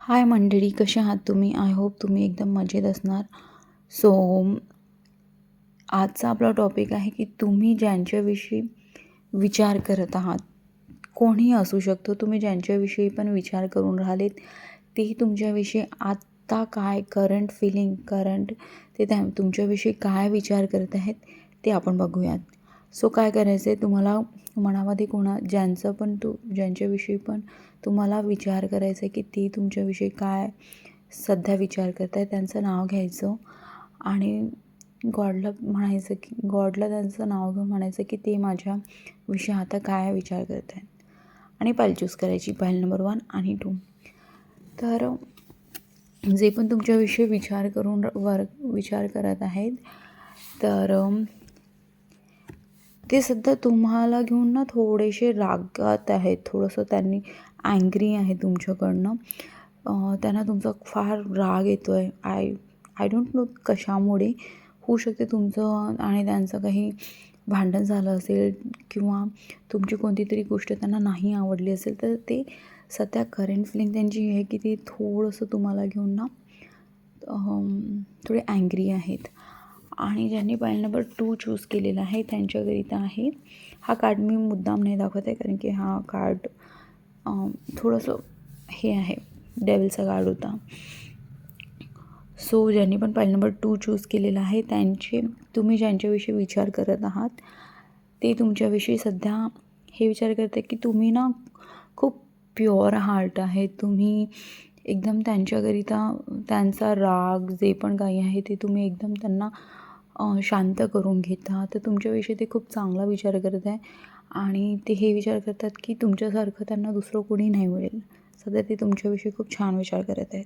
हाय मंडळी, कसे आहात तुम्ही? आय होप तुम्ही एकदम मजेत असणार. सो आजचा आपला टॉपिक आहे की तुम्ही ज्यांच्याविषयी विचार करत आहात, कोणीही असू शकतो, तुम्ही ज्यांच्याविषयी पण विचार करून राहिलेत ते तुमच्याविषयी आत्ता काय करंट फिलिंग ते तुमच्याविषयी काय विचार करत आहेत ते आपण बघूयात. सो काय करायचं आहे तुम्हाला मनामध्ये ज्यांच्याविषयी पण तुम्हाला विचार करायचा आहे की ते तुमच्याविषयी काय सध्या विचार करत आहेत त्यांचं नाव घ्यायचं आणि गॉडला त्यांचं नाव घेऊन म्हणायचं की ते माझ्याविषयी आता काय विचार करत आहेत आणि पाईल चूज करायची, पाईल नंबर 1 आणि 2. तर जे पण तुमच्याविषयी विचार करत आहेत तर ते सध्या तुम्हाला घेऊन ना थोडेसे रागात आहेत, थोडंसं त्यांनी अँग्री आहे तुमच्याकडनं. त्यांना तुमचा फार राग येतो आहे. आय डोंट नो कशामुळे. होऊ शकते तुमचं आणि त्यांचं काही भांडण झालं असेल किंवा तुमची कोणती तरी गोष्ट त्यांना नाही आवडली असेल, तर ते सध्या करंट फिलिंग त्यांची ही आहे की ते थोडंसं तुम्हाला घेऊन ना थोडे अँग्री आहेत. आणि ज्यांनी पाईल नंबर 2 चूज केलेला आहे त्यांच्याकरिता आहे. हा कार्ड मी मुद्दाम नाही दाखवत आहे कारण की हा कार्ड थोडंसं हे आहे, डेव्हिलचा कार्ड होता. सो ज्यांनी पण पाईल नंबर 2 चूज केलेला आहे तुम्ही ज्यांच्याविषयी विचार करत आहात ते तुमच्याविषयी सध्या हे विचार करते की तुम्ही ना खूप प्युअर हार्ट आहे. तुम्ही एकदम त्यांच्याकरिता त्यांचा राग जे पण काही आहे ते तुम्ही एकदम त्यांना शांत करून घेता. तर तुमच्याविषयी ते खूप चांगला विचार करत आहे आणि ते हे विचार करतात की तुमच्यासारखं त्यांना दुसरं कोणी नाही मिळेल. सध्या ते तुमच्याविषयी खूप छान विचार करत आहेत.